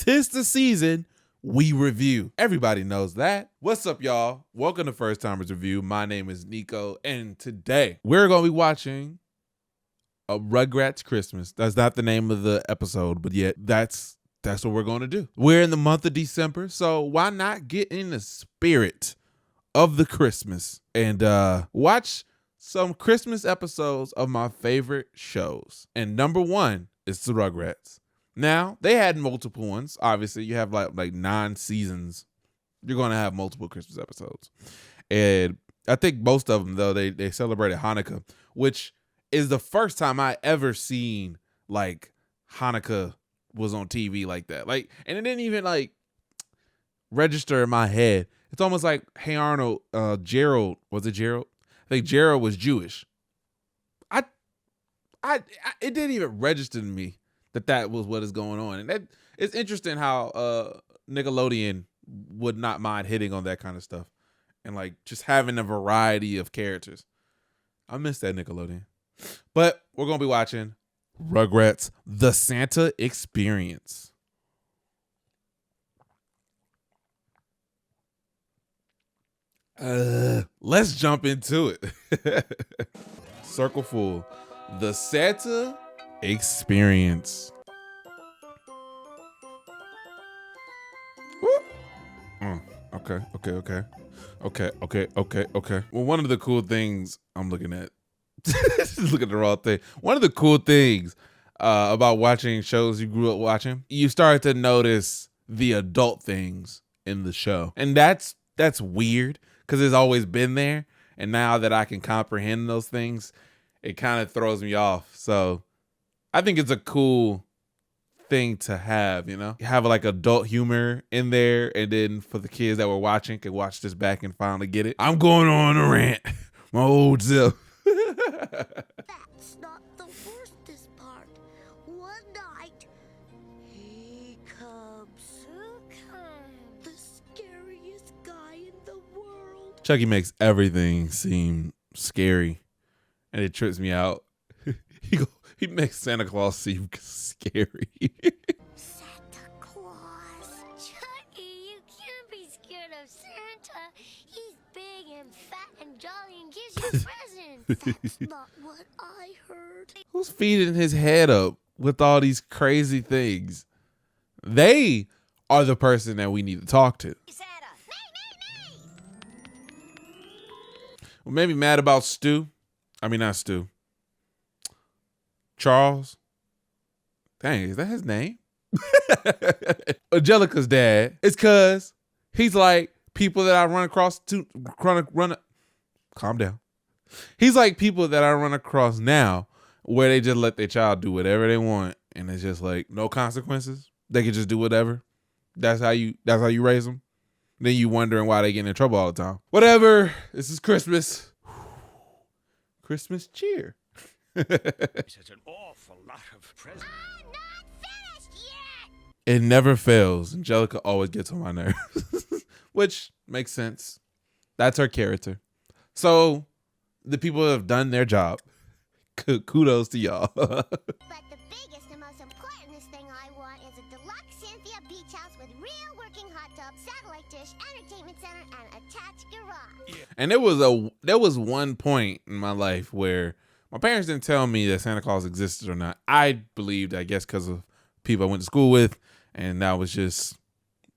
'tis the season, we review. Everybody knows that. What's up, y'all? Welcome to First Timers Review. My name is Nico, and today we're going to be watching a Rugrats Christmas. That's not the name of the episode, but yet that's what we're going to do. We're in the month of December, so why not get in the spirit of the Christmas and watch some Christmas episodes of my favorite shows. And number one is the Rugrats. Now, they had multiple ones. Obviously, you have like 9 seasons. You're going to have multiple Christmas episodes. And I think most of them, though, they celebrated Hanukkah, which is the first time I ever seen like Hanukkah was on TV like that. Like, and it didn't even like register in my head. It's almost like, hey Arnold, Gerald, was it Gerald? I think Gerald was Jewish. It didn't even register to me that was what is going on. And it's interesting how Nickelodeon would not mind hitting on that kind of stuff and like just having a variety of characters. I miss that Nickelodeon. But we're going to be watching Rugrats, The Santa Experience. Let's jump into it. Circle full. The Santa Experience. Okay. Well, one of the cool things I'm looking at, look at the raw thing. One of the cool things about watching shows you grew up watching, you start to notice the adult things in the show. And that's weird because it's always been there. And now that I can comprehend those things, it kind of throws me off. So I think it's a cool thing to have, you know? You have like adult humor in there, and then for the kids that were watching could watch this back and finally get it. I'm going on a rant. My old self. That's not the worstest part. One night, he comes. The scariest guy in the world. Chucky makes everything seem scary, and it trips me out. He makes Santa Claus seem scary. Santa Claus. Chucky, you can't be scared of Santa. He's big and fat and jolly and gives you presents. That's not what I heard. Who's feeding his head up with all these crazy things? They are the person that we need to talk to. Santa, me. Well, maybe mad about Stu. I mean, not Stu. Charles. Dang, is that his name? Angelica's dad. It's cause he's like people that I run across calm down. He's like people that I run across now where they just let their child do whatever they want and it's just like no consequences. They can just do whatever. That's how you raise them. Then you wondering why they get in trouble all the time. Whatever. This is Christmas. Christmas cheer. It's an awful lot of presents. I'm not finished yet. It never fails. Angelica always gets on my nerves, which makes sense. That's her character. So the people have done their job. Kudos to y'all. But the biggest and most important thing I want is a deluxe Cynthia beach house with real working hot tub, satellite dish, entertainment center, and attached garage. Yeah. And there was one point in my life where my parents didn't tell me that Santa Claus existed or not. I believed, I guess, because of people I went to school with, and that was just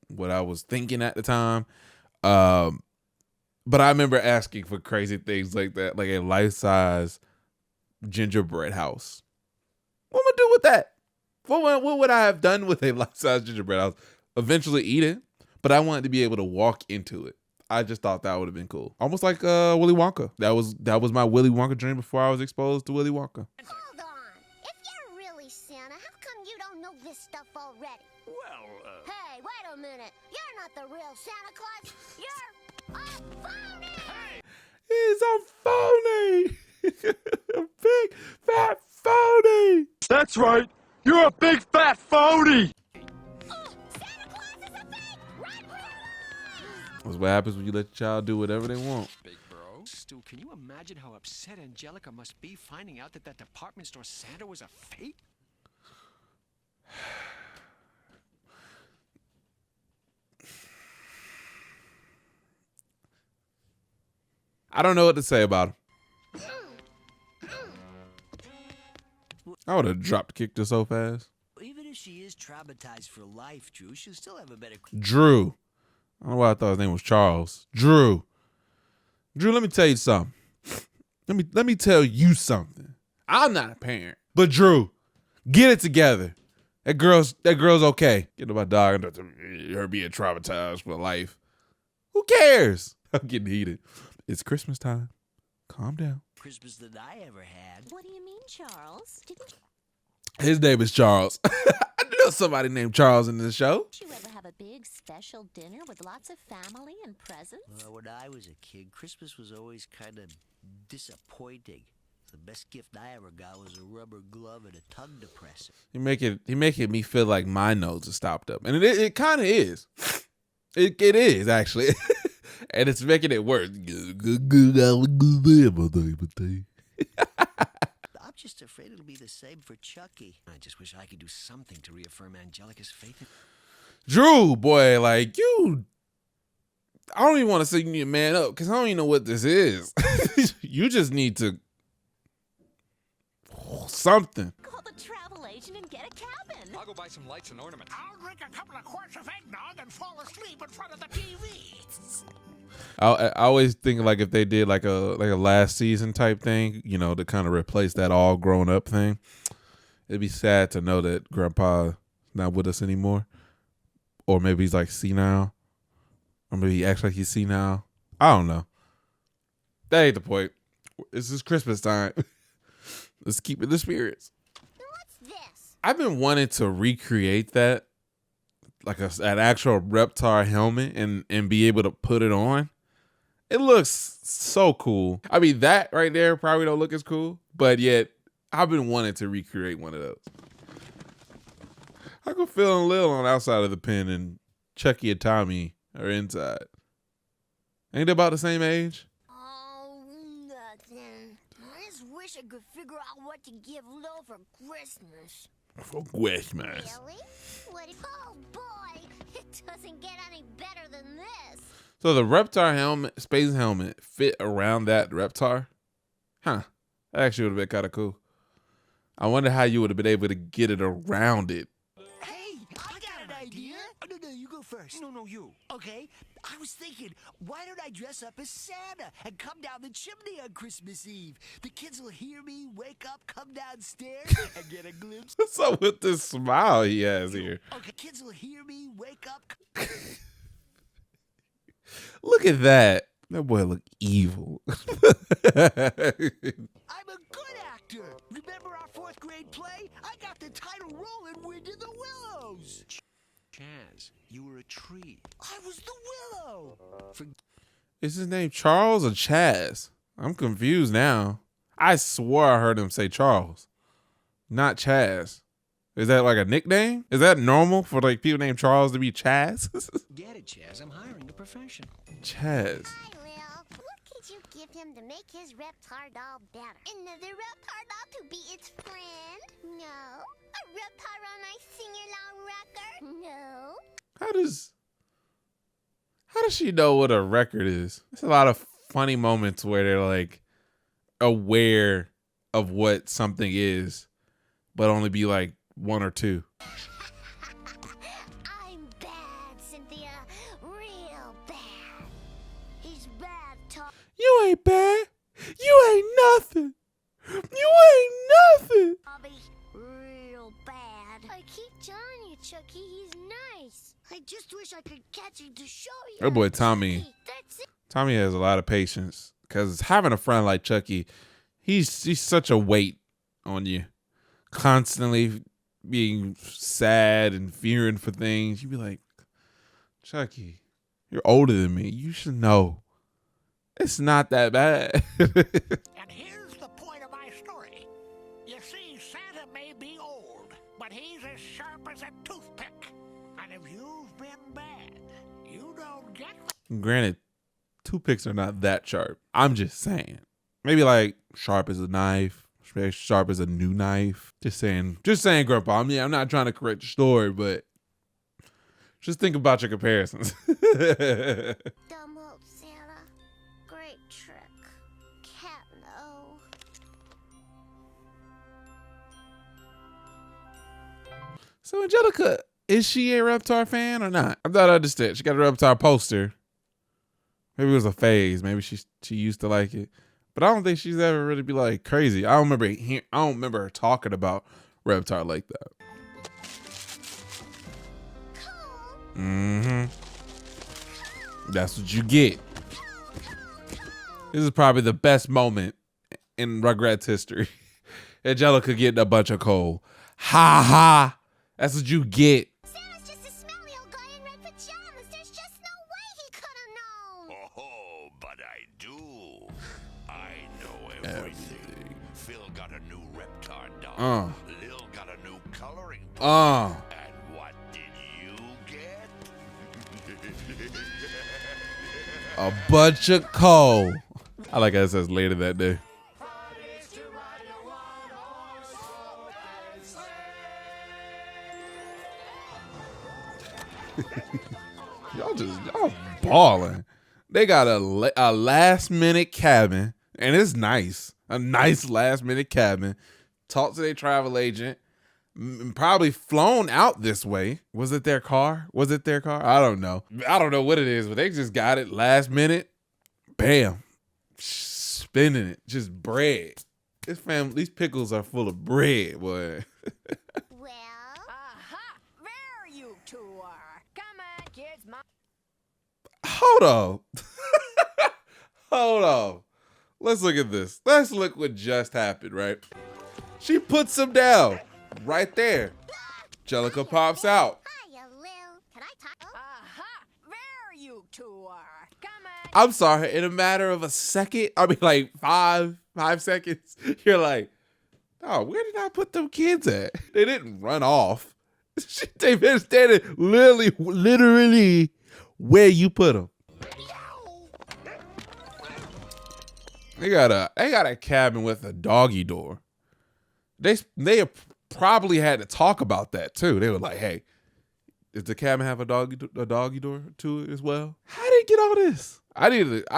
what I was thinking at the time. But I remember asking for crazy things like that, like a life-size gingerbread house. What am I do with that? What would I have done with a life-size gingerbread house? Eventually eat it, but I wanted to be able to walk into it. I just thought that would have been cool. Almost like Willy Wonka. That was my Willy Wonka dream before I was exposed to Willy Wonka. Hold on. If you're really Santa, how come you don't know this stuff already? Well, Hey, wait a minute. You're not the real Santa Claus. You're a phony. He's a phony. A big fat phony. that's right. You're a big fat phony. Santa Claus is a fake. Run. That's what happens when you let your child do whatever they want. Big bro. Stu, can you imagine how upset Angelica must be finding out that department store Santa was a fake? I don't know what to say about him. I would have drop kicked her so fast. Even if she is traumatized for life, Drew, she'll still have a better. Drew. I don't know why I thought his name was Charles. Drew. Drew, let me tell you something. Let me tell you something. I'm not a parent, but Drew, get it together. That girl's okay. Get to my dog and her being traumatized for life. Who cares? I'm getting heated. It's Christmas time. Calm down. Christmas that I ever had. What do you mean, Charles? Didn't His name is Charles. I know somebody named Charles in this show. you ever have a big special dinner with lots of family and presents? Well, when I was a kid, Christmas was always kind of disappointing. The best gift I ever got was a rubber glove and a tongue depressor. He making me feel like my nose is stopped up, and it kind of is. It is actually, and it's making it worse. I'm just afraid it'll be the same for Chucky. I just wish I could do something to reaffirm Angelica's faith in... Drew, boy, like you. I don't even want to say you need to man up because I don't even know what this is. You just need to something. Call the travel agent and get a cabin. I'll go buy some lights and ornaments. I'll drink a couple of quarts of eggnog and fall asleep in front of the TV. I always think like if they did like a last season type thing, you know, to kind of replace that all grown up thing. It'd be sad to know that Grandpa not with us anymore, or maybe he's like senile, or maybe he acts like he's senile. I don't know. That ain't the point. This is Christmas time. Let's keep it the spirits. What's this? I've been wanting to recreate that, like an actual Reptar helmet, and be able to put it on. It looks so cool. I mean, that right there probably don't look as cool, but yet I've been wanting to recreate one of those. I can feel Lil on the outside of the pen and Chucky and Tommy are inside. Ain't they about the same age? Oh, nothing. I just wish I could figure out what to give Lil for Christmas. For Christmas. Really? What? Oh boy, it doesn't get any better than this. So the Reptar helmet, space helmet, fit around that Reptar? Huh. That actually would have been kind of cool. I wonder how you would have been able to get it around it. Hey, I got an idea. Oh, no, you go first. No, you. Okay, I was thinking, why don't I dress up as Santa and come down the chimney on Christmas Eve? The kids will hear me, wake up, come downstairs, and get a glimpse. What's up with this smile he has here? Okay, kids will hear me, wake up. Look at that. That boy look evil. I'm a good actor. Remember our 4th grade play? I got the title role in Wind in the Willows. Chaz, you were a tree. I was the willow. Is his name Charles or Chaz? I'm confused now. I swore I heard him say Charles, not Chaz. Is that like a nickname? Is that normal for like people named Charles to be Chaz? Get it, Chaz. I'm hiring a professional. Chaz. Hi, Lil. What could you give him to make his Reptar doll better? Another Reptar doll to be its friend? No. A Reptar on my sing-along record? No. How does she know what a record is? There's a lot of funny moments where they're like aware of what something is, but only be like 1 or 2. I'm bad, Cynthia. Real bad. He's bad, Tom. You ain't bad. You ain't nothing. You ain't nothing. Bobby. Real bad. I keep telling you, Chucky, he's nice. I just wish I could catch him to show you. Oh boy, Tommy. Chucky, that's it. Tommy has a lot of patience because having a friend like Chucky, he's such a weight on you. Constantly being sad and fearing for things. You'd be like, Chucky, you're older than me. You should know. It's not that bad. And here's the point of my story. You see, Santa may be old, but he's as sharp as a toothpick. And if you've been bad, you don't get... Granted, toothpicks are not that sharp. I'm just saying. Maybe like sharp as a knife. Very sharp as a new knife. Just saying, Grandpa. I'm not trying to correct your story, but just think about your comparisons. Dumb old Santa. Great trick. So Angelica, is she a Reptar fan or not? I thought I understood. She got a Reptar poster. Maybe it was a phase. Maybe she used to like it. But I don't think she's ever really be like crazy. I don't remember her talking about Reptar like that. Mm-hmm. That's what you get. This is probably the best moment in Rugrats history. Angelica getting a bunch of coal. Ha ha. That's what you get. Santa's just a smelly old guy in red pajamas. There's just no way he could have known. Oh, but I do. I know everything. Phil got a new Reptar doll. Lil got a new coloring book. And what did you get? A bunch of coal. I like how it says later that day. y'all balling. They got a last minute cabin, and it's nice. A nice last minute cabin. Talk to their travel agent. Probably flown out this way. Was it their car? I don't know. I don't know what it is, but they just got it last minute. Bam. Spinning it. Just bread. These pickles are full of bread, boy. Well, Aha! There you two are. Come on, kids. Hold on. Hold on. Let's look at this. Let's look what just happened, right? She puts him down right there. Angelica pops out. hiya, Lil. Can I talk? Aha! There you two are. Come on. I'm sorry. In a matter of a second, I mean like five seconds, you're like, oh, where did I put them kids at? They didn't run off. They've been standing literally where you put them. They got a cabin with a doggy door. They probably had to talk about that too. They were like, hey, does the cabin have a doggy door to it as well? How did it get all this? I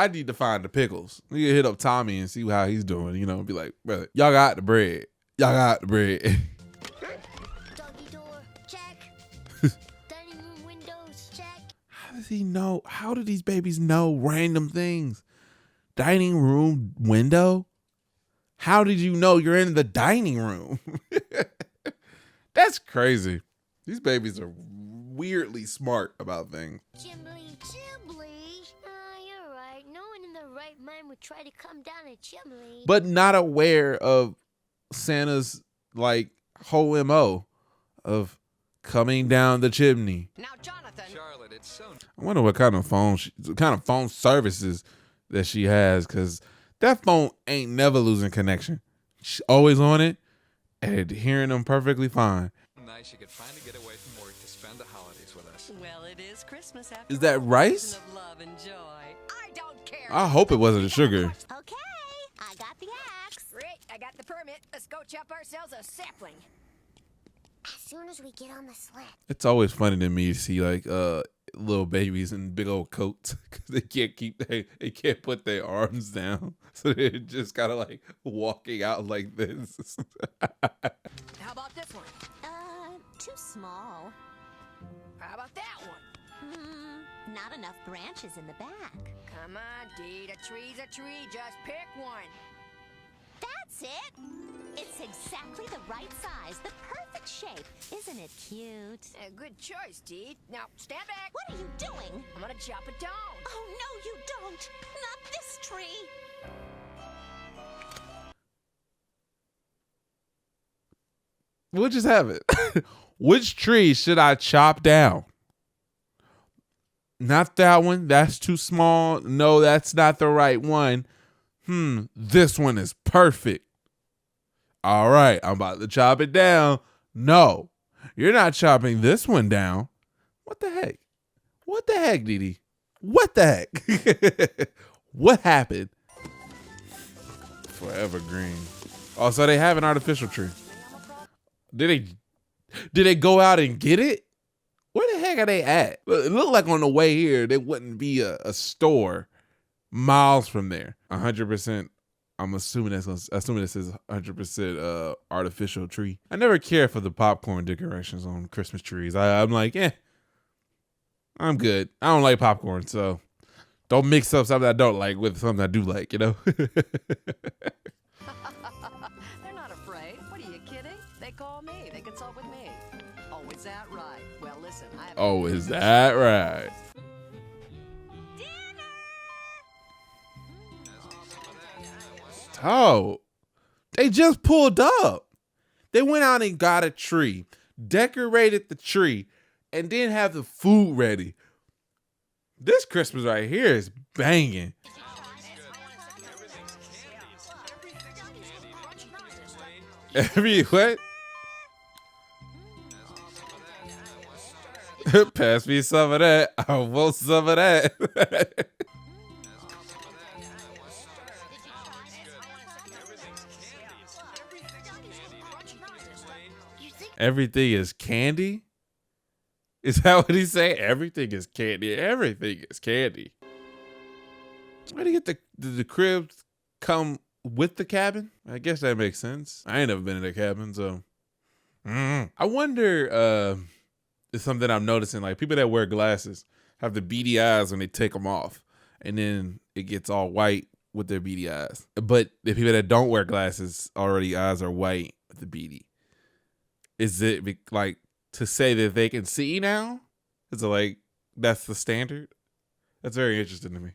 need to find the pickles. We can hit up Tommy and see how he's doing, you know, be like, brother, y'all got the bread. Doggy door, check. Dining room windows, check. How does he know? How do these babies know random things? Dining room window? How did you know you're in the dining room? That's crazy. These babies are weirdly smart about things. Chimbley. You're right. No one in their right mind would try to come down a chimney. But not aware of Santa's like whole MO of coming down the chimney. Now, Jonathan. Charlotte, it's so. I wonder what kind of phone services that she has, because that phone ain't never losing connection. She's always on it and hearing them perfectly fine. Nice you could finally get away from work to spend the holidays with us. Well, it is Christmas after Is that all, rice? season of love and joy. I don't care. I hope it wasn't the sugar. Okay, I got the axe. Great, I got the permit. Let's go chop ourselves a sapling. As soon as we get on the sled. It's always funny to me to see like little babies in big old coats because they can't put their arms down, so they're just kind of like walking out like this. How about this one? Too small. How about that one? Not enough branches in the back. Come on, Dee. A tree's a tree. Just pick one. That's it. It's exactly the right size, the perfect shape. Isn't it cute? Good choice, Dee. Now, stand back. What are you doing? I'm gonna chop it down. Oh, no, you don't. Not this tree. We'll just have it. Which tree should I chop down? Not that one. That's too small. No, that's not the right one. This one is perfect. All right, I'm about to chop it down. No, you're not chopping this one down. What the heck? What the heck, Didi? What the heck? What happened? Forever green. Oh, so they have an artificial tree. Did they go out and get it? Where the heck are they at? It looked like on the way here, there wouldn't be a store miles from there. 100% I'm assuming this is 100% artificial tree. I never care for the popcorn decorations on Christmas trees. I'm like, I'm good. I don't like popcorn, so don't mix up something I don't like with something I do like, you know? They're not afraid. What are you kidding? They call me. They consult with me. Oh, is that right? Well, listen, I have... Oh, is that right? Oh, they just pulled up. They went out and got a tree, decorated the tree, and then have the food ready. This Christmas right here is banging. Every what? Pass me some of that. I want some of that. Everything is candy? Is that what he's saying? Everything is candy. Everything is candy. Where do you get the cribs come with the cabin? I guess that makes sense. I ain't never been in a cabin, so. I wonder, it's something I'm noticing. Like people that wear glasses have the beady eyes when they take them off. And then it gets all white with their beady eyes. But the people that don't wear glasses, already eyes are white with the beady. Is it like to say that they can see now? Is it like that's the standard? That's very interesting to me.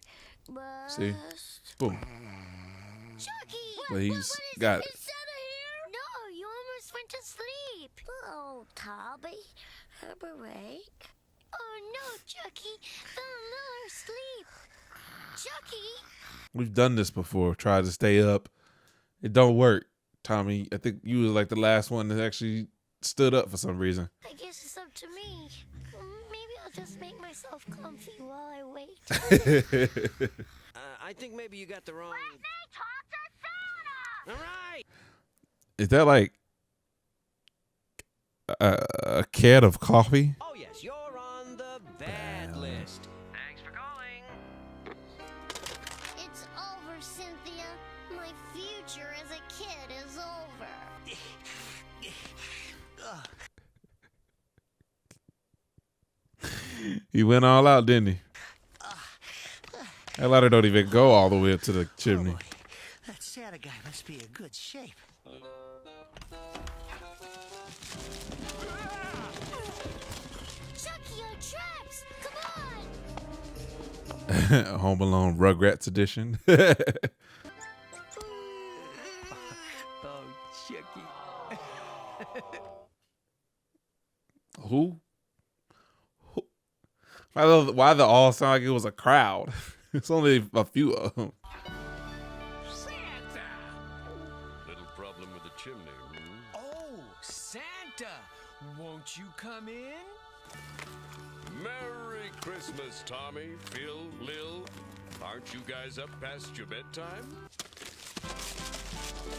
See? Boom. Chucky! But he's got it. Is Santa here? No, you almost went to sleep. Oh, Toby, have a break. Oh no, Chucky, fell asleep. Chucky! We've done this before. Tried to stay up. It don't work. Tommy, I think you was like the last one that actually stood up for some reason. I guess it's up to me. Maybe I'll just make myself comfy while I wait. I think maybe you got the wrong... Let me talk to Santa! All right! Is that like a can of coffee? Oh, yes, you're on the bad list. Thanks for calling. It's over, Cynthia. My future as a kid is over. He went all out, didn't he? That ladder don't even go all the way up to the chimney. Oh boy, that Santa guy must be in good shape. Chucky, your traps! Come on! Home Alone Rugrats edition. Oh, Chucky. Who? Why the all sound like it was a crowd? It's only a few of them. Santa! Little problem with the chimney, Oh, Santa! Won't you come in? Merry Christmas, Tommy, Phil, Lil. Aren't you guys up past your bedtime?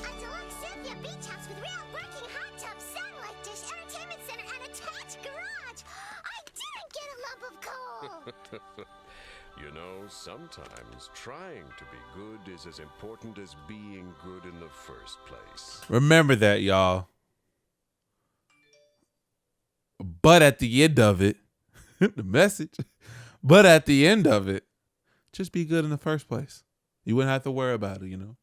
A deluxe Cynthia beach house with real working hot tub, satellite dish, entertainment center, and attached garage. I didn't get a lump of coal. You know, sometimes trying to be good is as important as being good in the first place. Remember that, y'all. But at the end of it, the message, but at the end of it, just be good in the first place. You wouldn't have to worry about it, you know.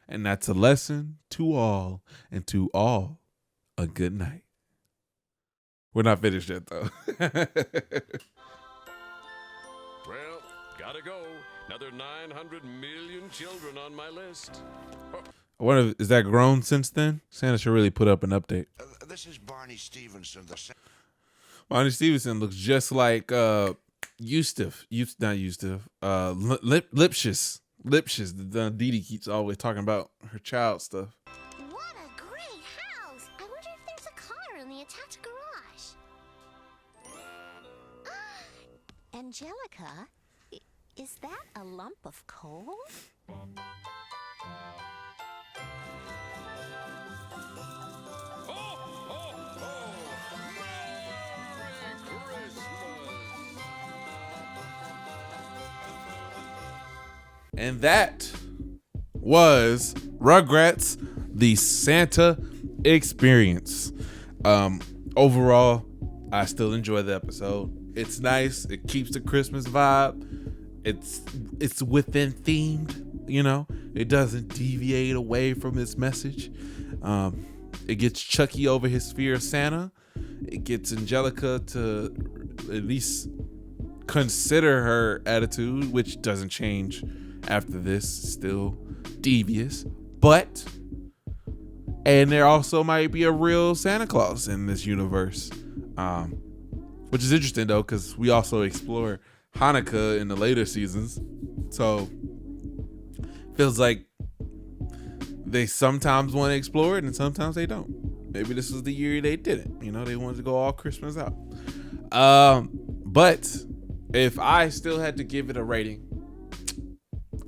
And that's a lesson to all, and to all, a good night. We're not finished yet, though. Well, gotta go. Another 900 million children on my list. Oh, I wonder, is that grown since then? Santa should really put up an update. This is Barney Stevenson. Barney Stevenson looks just like Lipshus. The Dee Dee keeps always talking about her child stuff. What a great house! I wonder if there's a car in the attached garage. Angelica, is that a lump of coal? And that was Rugrats, the Santa experience. Overall, I still enjoy the episode. It's nice. It keeps the Christmas vibe. It's within themed, you know. It doesn't deviate away from its message. It gets Chucky over his fear of Santa. It gets Angelica to at least consider her attitude, which doesn't change after this. Still devious, and there also might be a real Santa Claus in this universe, which is interesting though, because we also explore Hanukkah in the later seasons, so feels like they sometimes want to explore it and sometimes they don't. Maybe this was the year they didn't. You know, they wanted to go all Christmas out. But if I still had to give it a rating,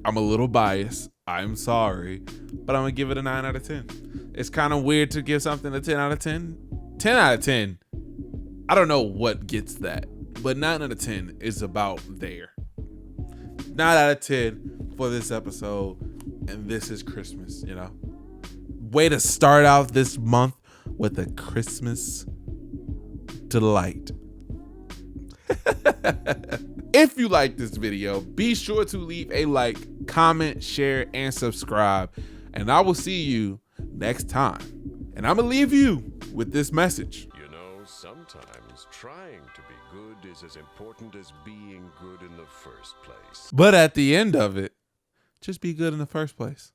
I'm a little biased. I'm sorry, but I'm gonna give it a 9 out of 10. It's kind of weird to give something a 10 out of 10. 10 out of 10. I don't know what gets that, but 9 out of 10 is about there. 9 out of 10 for this episode, and this is Christmas, you know. Way to start out this month with a Christmas delight. If you like this video, be sure to leave a like, comment, share, and subscribe. And I will see you next time. And I'm going to leave you with this message. You know, sometimes trying to be good is as important as being good in the first place. But at the end of it, just be good in the first place.